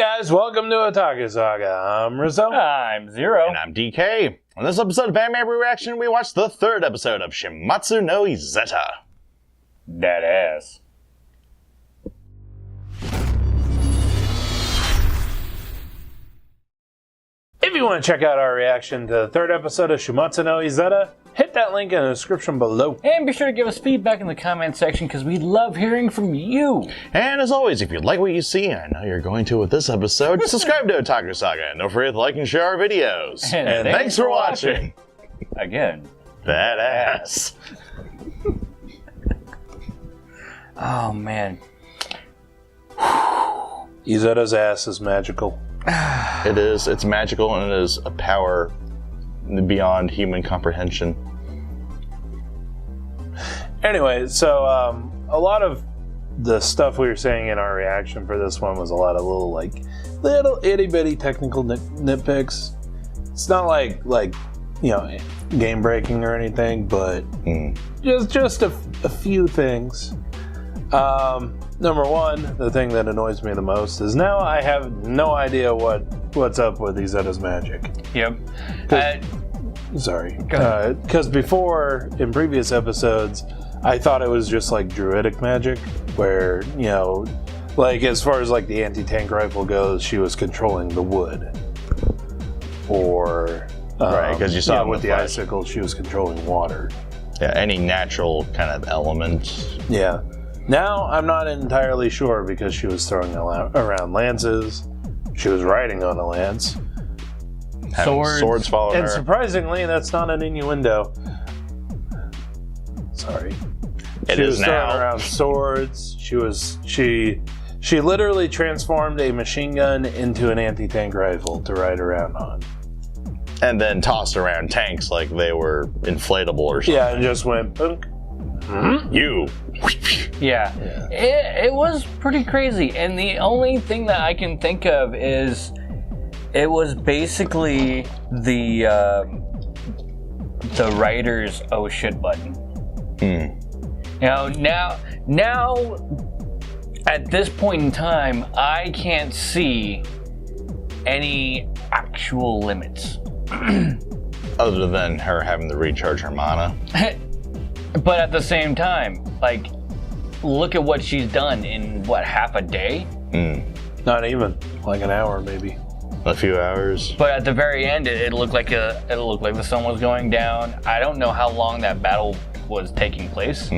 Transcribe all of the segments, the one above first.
guys, welcome to Otaku Saga. I'm Rizzo. I'm Zero. And I'm DK. On this episode of Anime Reaction, we watched the third episode of Shuumatsu no Izetta. That ass. If you want to check out our reaction to the third episode of Shuumatsu no Izetta, hit that link in the description below. And be sure to give us feedback in the comment section because we love hearing from you. And as always, if you like what you see, and I know you're going to with this episode, subscribe to Otaku Saga, and don't forget to like and share our videos. And thanks for watching. Again. That ass. Oh, man. Izetta's ass is magical. It is. It's magical, and it is a power beyond human comprehension. Anyway, so a lot of the stuff we were saying in our reaction for this one was a lot of little itty-bitty technical nitpicks. It's not like game breaking or anything, but just a few things. Number one, the thing that annoys me the most is now I have no idea what's up with Izetta's magic. Yep. Sorry. Because before, in previous episodes, I thought it was just like druidic magic, where, like as far as like the anti-tank rifle goes, she was controlling the wood. Or, right, because you saw with the icicle, she was controlling water. Yeah, any natural kind of element. Yeah. Now, I'm not entirely sure because she was throwing around lances. She was riding on a lance. Swords following her. And surprisingly, that's not an innuendo. Sorry. She was throwing around swords. She literally transformed a machine gun into an anti-tank rifle to ride around on. And then tossed around tanks like they were inflatable or something. Yeah, and just went punk. You. Yeah. It was pretty crazy. And the only thing that I can think of is it was basically the writer's oh shit button. Now at this point in time, I can't see any actual limits. Other than her having to recharge her mana. But at the same time, like, look at what she's done in, half a day? Not even. Like an hour, maybe. A few hours. But at the very end, it looked like the sun was going down. I don't know how long that battle was taking place.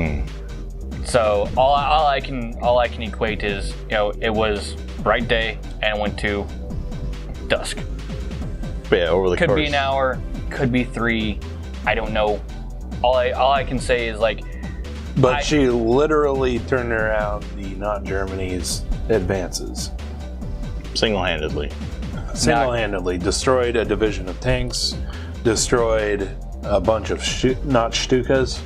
So all I can equate is, it was bright day and went to dusk. But yeah, over the course. Could be an hour, could be 3. I don't know. All I can say is But she literally turned around the not Germany's advances. Single-handedly. Single-handedly destroyed a division of tanks, destroyed a bunch of not Stukas.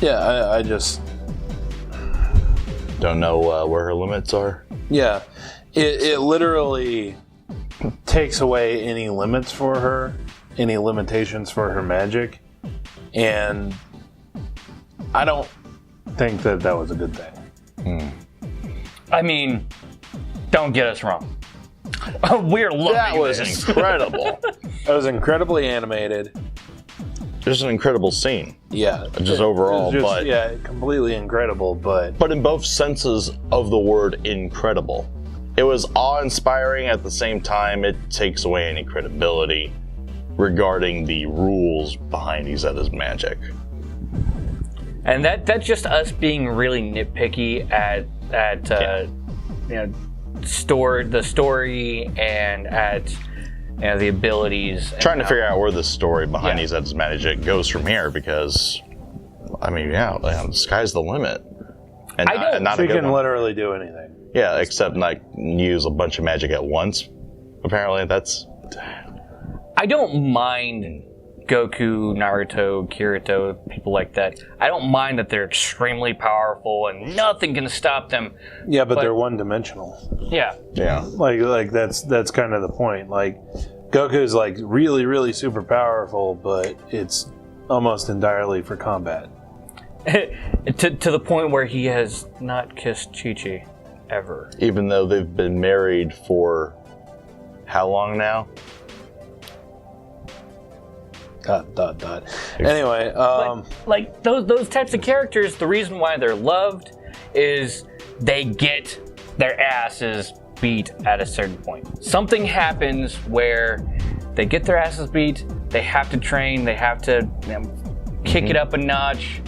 Yeah, I just don't know where her limits are. Yeah, it literally takes away any limits for her, any limitations for her magic, and I don't think that was a good thing. I mean, don't get us wrong. We're loving That was this. incredible. It was incredibly animated. Just an incredible scene. Yeah. Just overall, but... Yeah, completely incredible, but... But in both senses of the word incredible. It was awe-inspiring, at the same time it takes away any credibility regarding the rules behind Izetta's magic. And that's just us being really nitpicky at the story and at the abilities. Trying to figure out where the story behind Izetta's magic goes from here, because I mean, the sky's the limit. And she can literally do anything. Yeah, except not use a bunch of magic at once. Apparently, that's... I don't mind Goku, Naruto, Kirito, people like that. I don't mind that they're extremely powerful and nothing can stop them. Yeah, but they're one-dimensional. Yeah. Yeah. Like that's kind of the point. Like, Goku's like really, really super powerful, but it's almost entirely for combat. to the point where he has not kissed Chi-Chi ever. Even though they've been married for how long now? ... Anyway, like those types of characters, the reason why they're loved is they get their asses beat at a certain point. Something happens where they get their asses beat, they have to train, they have to kick it up a notch.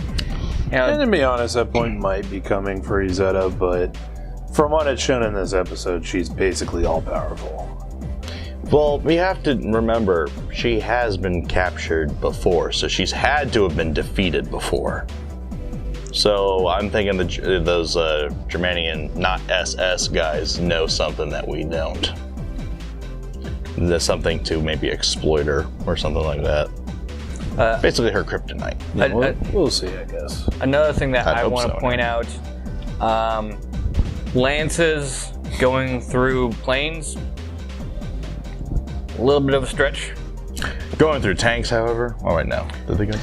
And to be honest, that point might be coming for Izetta, but from what it's shown in this episode, she's basically all-powerful. Well, we have to remember, she has been captured before, so she's had to have been defeated before. So I'm thinking those Germanian, not SS guys, know something that we don't. There's something to maybe exploit her or something like that. Basically her kryptonite. Yeah, we'll see, I guess. Another thing that I want to point out, lances going through planes, a little bit of a stretch. Going through tanks, however. Oh wait, no. Did they go?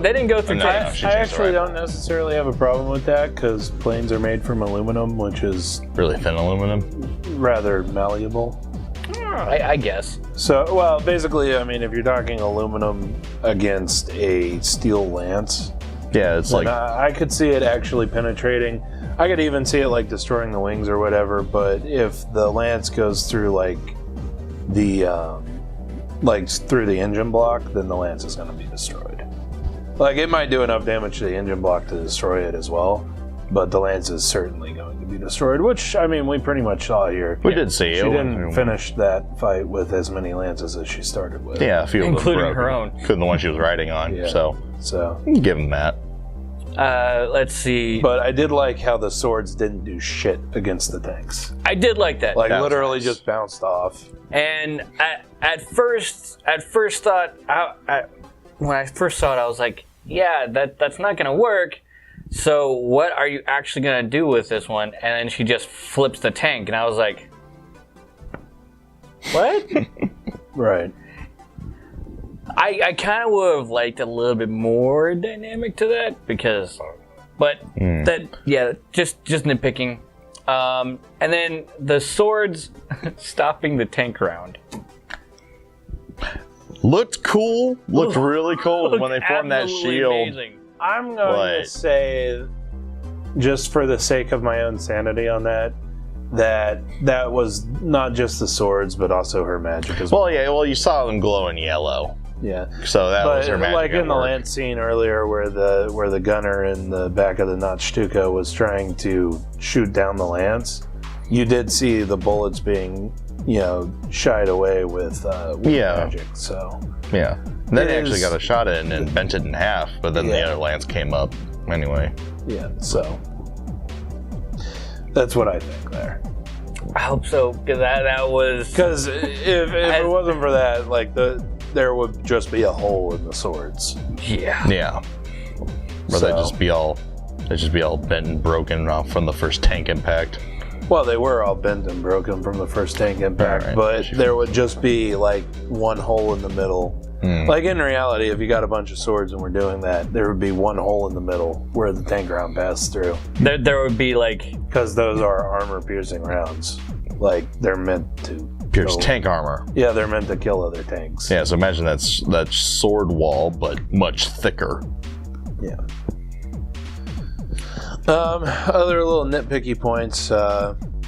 They didn't go through tanks. I actually don't necessarily have a problem with that because planes are made from aluminum, which is Really thin aluminum. rather malleable. I guess. So, well, basically, I mean, if you're talking aluminum against a steel lance, Yeah, it's like I could see it actually penetrating. I could even see it like destroying the wings or whatever. But if the lance goes through like through the engine block, then the lance is going to be destroyed. Like it might do enough damage to the engine block to destroy it as well, but the lance is certainly going to be destroyed. Which I mean, we pretty much saw here. we did see. She didn't finish that fight with as many lances as she started with. Yeah, a few of them Including broken, her own. including the one she was riding on. Yeah. So you can give him that. Let's see. But I did like how the swords didn't do shit against the tanks. I did like that. Like That was literally nice. just bounced off. And at first thought, when I first saw it, I was like, yeah, that's not gonna work. So what are you actually gonna do with this one? And then she just flips the tank, and I was like, what? Right. I kind of would have liked a little bit more dynamic to that but just nitpicking. And then the swords stopping the tank round. Looked cool. Looked really cool when they formed that Absolutely shield. amazing. I'm going to say, just for the sake of my own sanity on that was not just the swords, but also her magic as well. Well, yeah. Well, you saw them glowing yellow, Yeah. so that was her magic. Like at in the work. lance scene earlier, where the gunner in the back of the Natsutuka was trying to shoot down the lance, you did see the bullets being, shied away with magic. So Yeah. And then It they actually is- got a shot in and bent it in half, but then the Yeah. other lance came up anyway. yeah, so that's what I think there. I hope so, because that was... Because if it wasn't for that, like there would just be a hole in the swords. Yeah. Yeah. Or they'd just be all bent and broken off from the first tank impact. Well, they were all bent and broken from the first tank impact, Alright. but there would just be like one hole in the middle. Like in reality, if you got a bunch of swords and we're doing that, there would be one hole in the middle where the tank round passed through. There would be like... Because those are armor-piercing rounds. Like, they're meant to Pierce kill- tank armor. Yeah, they're meant to kill other tanks. Yeah, so imagine that sword wall, but much thicker. Yeah. Other little nitpicky points,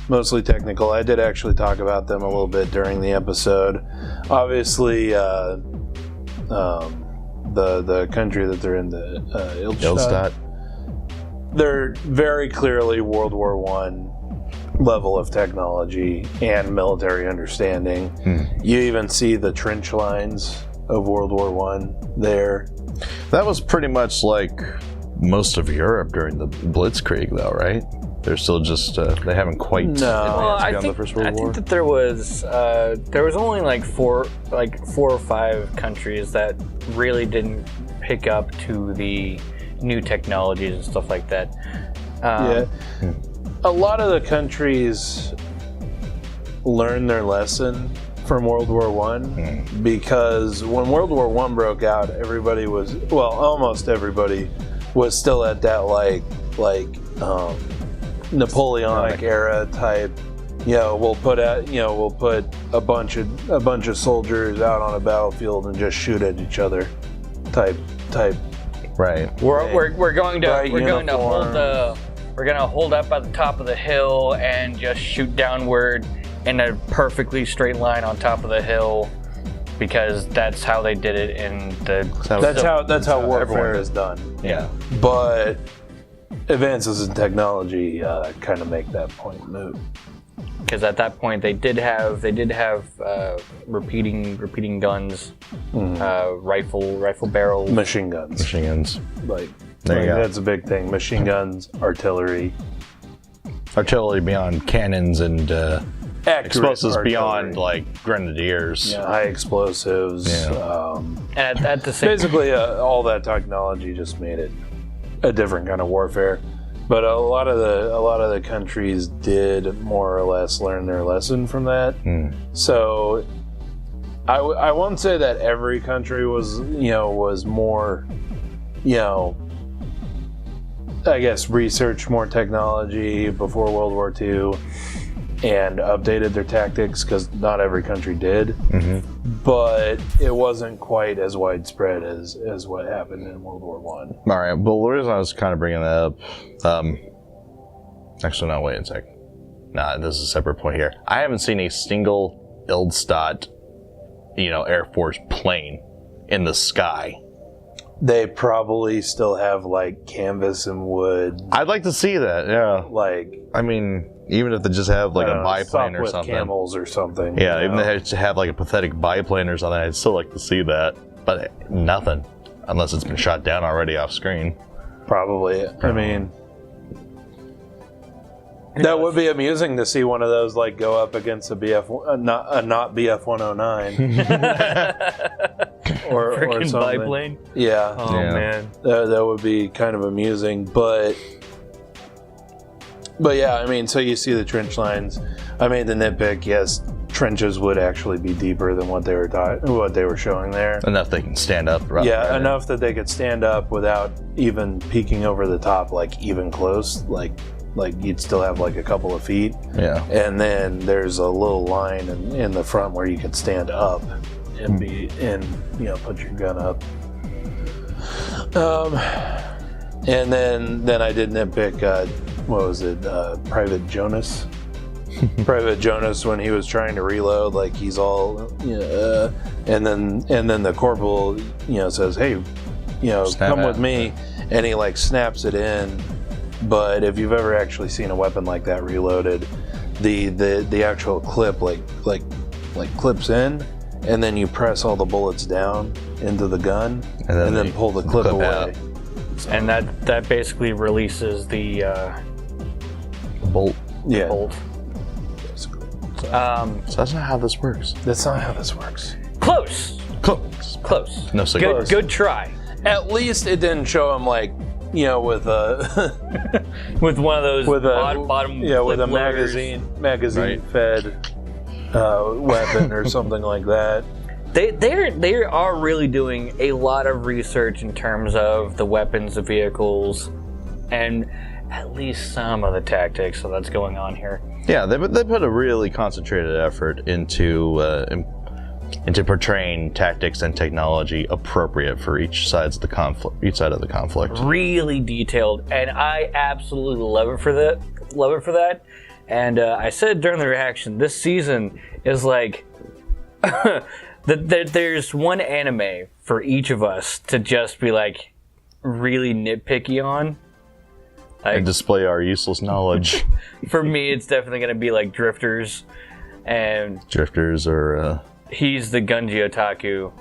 mostly technical. I did actually talk about them a little bit during the episode. Obviously, the country that they're in, the Ilstadt, they're very clearly World War I level of technology and military understanding. You even see the trench lines of World War I there. That was pretty much like most of Europe during the Blitzkrieg, though, right? They're still just they haven't quite No. advanced I beyond think, the First World I War. think that there was only like four or five countries that really didn't pick up to the new technologies and stuff like that. A lot of the countries learned their lesson from World War I because when World War I broke out, everybody was, well, almost everybody was still at that Napoleonic era type. We'll put a bunch of soldiers out on a battlefield and just shoot at each other type. Right. We're going to hold up at the top of the hill and just shoot downward in a perfectly straight line on top of the hill, because that's how they did it in the. That's how warfare is done. Yeah. But advances in technology kind of make that point moot. Because at that point they did have repeating guns, rifle barrels, machine guns. Like that's a big thing. Machine guns, artillery beyond cannons and explosives artillery. Beyond like grenadiers. Yeah, high explosives. Yeah. And at the same basically all that technology just made it a different kind of warfare. But a lot of the countries did more or less learn their lesson from that. So I won't say that every country was more, I guess researched more technology before World War II and updated their tactics, because not every country did. But it wasn't quite as widespread as what happened in World War I. All right. Well, the reason I was kind of bringing that up, actually, no, wait a second. Nah, this is a separate point here. I haven't seen a single Ildstadt, Air Force plane in the sky. They probably still have like canvas and wood. I'd like to see that. Yeah. I mean, even if they just have like a biplane or something. Camels or something. Yeah, even if they just have like a pathetic biplane or something, I'd still like to see that. But nothing, unless it's been shot down already off screen. Probably. I mean, that would be amusing to see one of those like go up against a not BF 109. or freaking something. biplane. Yeah. Oh man. That would be kind of amusing, but yeah, I mean, so you see the trench lines. I made the nitpick. Yes, trenches would actually be deeper than what they were showing there. Enough they can stand up. Yeah, enough that they could stand up without even peeking over the top, like even close, like you'd still have like a couple of feet. Yeah. And then there's a little line in the front where you could stand up and put your gun up. And then I did nitpick. What was it? Private Jonas. Private Jonas, when he was trying to reload, like he's all, and then the corporal, says, "Hey, come with me," and he like snaps it in. But if you've ever actually seen a weapon like that reloaded, the actual clip like clips in, and then you press all the bullets down into the gun, and then pull the clip away. So. And that basically releases the bolt. Yeah. Bolt. Basically. So that's not how this works. That's not how this works. Close. No cigar. Good try. At least it didn't show him like, with a with one of those bottom with a magazine fed weapon or something like that. They are really doing a lot of research in terms of the weapons, the vehicles, and at least some of the tactics. So that's going on here. Yeah, they put a really concentrated effort into portraying tactics and technology appropriate for each side of the conflict. Really detailed, and I absolutely love it for that. And I said during the reaction, this season is like there's one anime for each of us to just be like really nitpicky on. And display our useless knowledge. For me, it's definitely going to be like Drifters. Or... He's the Gunji Otaku.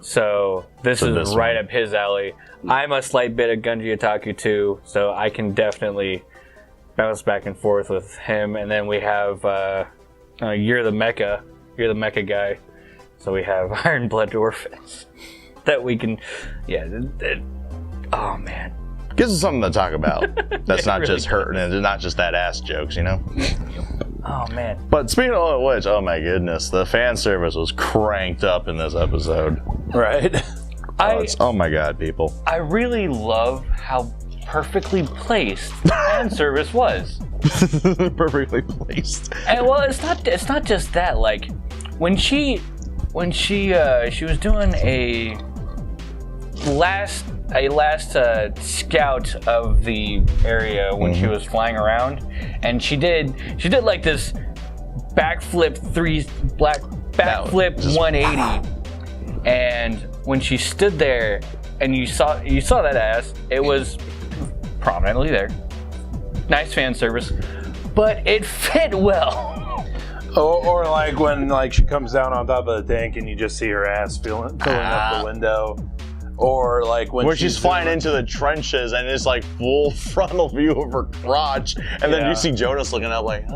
So this is right up his alley. I'm a slight bit of Gunji Otaku too, so I can definitely bounce back and forth with him. And then we have You're the Mecha guy. So we have Iron Blood Orphans that we can, oh man. Gives us something to talk about. That's not really just hurting, and not just that ass jokes, Oh man. But speaking of which, oh my goodness, the fan service was cranked up in this episode. Right. Oh my god, people. I really love how perfectly placed fan service was. Perfectly placed. And well, it's not just that. Like when she was doing a last scout of the area when she was flying around, and she did like this backflip 180, and when she stood there and you saw that ass, it was prominently there. Nice fan service, but it fit well. Or like when she comes down on top of the tank and you just see her ass filling up the window. Or like when she's flying into the trenches and it's like full frontal view of her crotch, and then you see Jonas looking up like,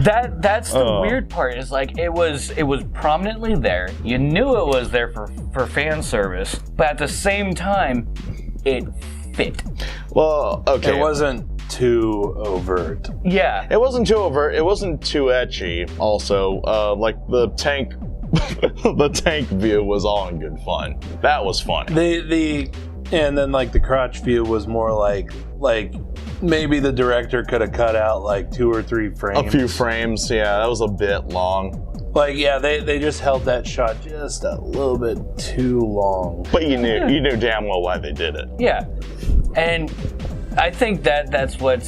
That's the weird part. Is like it was prominently there. You knew it was there for fan service, but at the same time, it fit. Well, okay. It wasn't too overt. Yeah. It wasn't too overt. It wasn't too etchy. Also, like the tank. The tank view was all in good fun. That was funny. And then like the crotch view was more like maybe the director could have cut out like 2 or 3 frames. A few frames, yeah, that was a bit long. Like they just held that shot just a little bit too long. But you knew damn well why they did it. Yeah, and I think that's what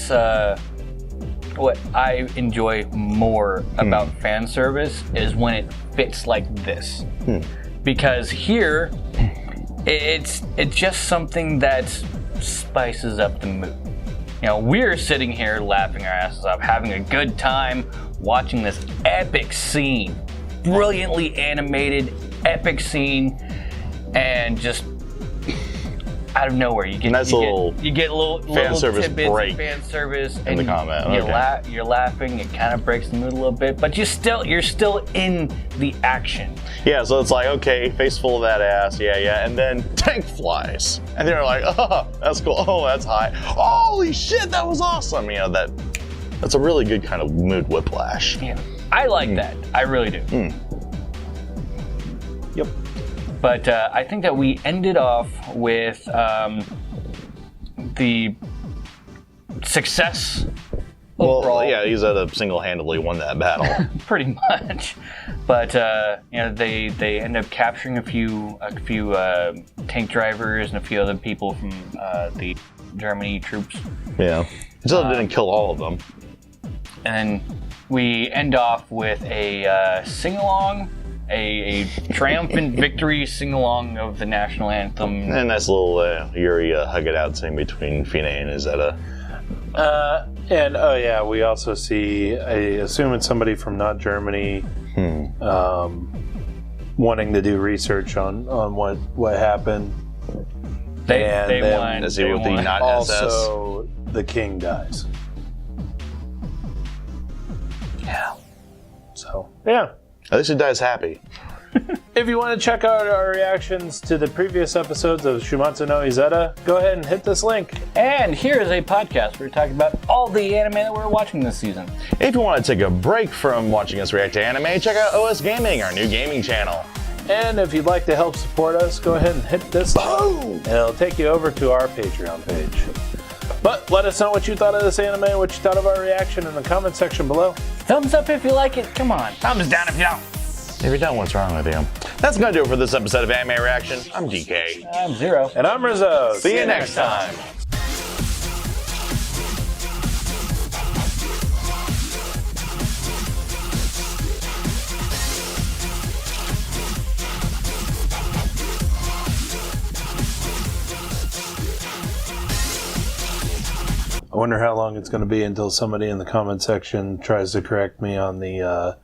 I enjoy more about fan service is when it fits like this. Because here, it's just something that spices up the mood. You know, we're sitting here laughing our asses off, having a good time watching this epic scene, brilliantly animated, epic scene, and just out of nowhere you get little fan service break of fan service in the comment. You're laughing. It kind of breaks the mood a little bit, but you're still in the action. Yeah, so it's like, okay, face full of that ass, yeah, and then tank flies, and they're like, oh, that's cool. Oh, that's high. Holy shit, that was awesome. You know that's a really good kind of mood whiplash. Yeah, I like that. I really do. Yep. But I think that we ended off with the success overall. Well, yeah, Izetta single-handedly won that battle. Pretty much. But they end up capturing a few tank drivers and a few other people from the Germany troops. Yeah, Izetta didn't kill all of them. And then we end off with a sing-along. A triumphant victory sing-along of the national anthem. And nice little Yuri hug-it-out scene between Fine and Izetta. And we also see, I assume it's somebody from not Germany, wanting to do research on what happened. They won. Is he with the not also, the king dies. Yeah. So, yeah. At least he dies happy. If you want to check out our reactions to the previous episodes of Shuumatsu no Izetta, go ahead and hit this link. And here is a podcast where we're talking about all the anime that we're watching this season. If you want to take a break from watching us react to anime, check out OS Gaming, our new gaming channel. And if you'd like to help support us, go ahead and hit this link. And it'll take you over to our Patreon page. But let us know what you thought of this anime and what you thought of our reaction in the comment section below. Thumbs up if you like it. Come on. Thumbs down if you don't. If you don't, what's wrong with you? That's going to do it for this episode of Anime Reaction. I'm DK. I'm Zero. And I'm Rizzo. See you next time. I wonder how long it's going to be until somebody in the comment section tries to correct me on the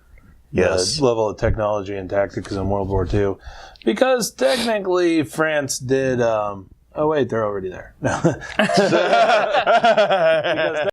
level of technology and tactics in World War II. Because technically France did... oh, wait, they're already there. Because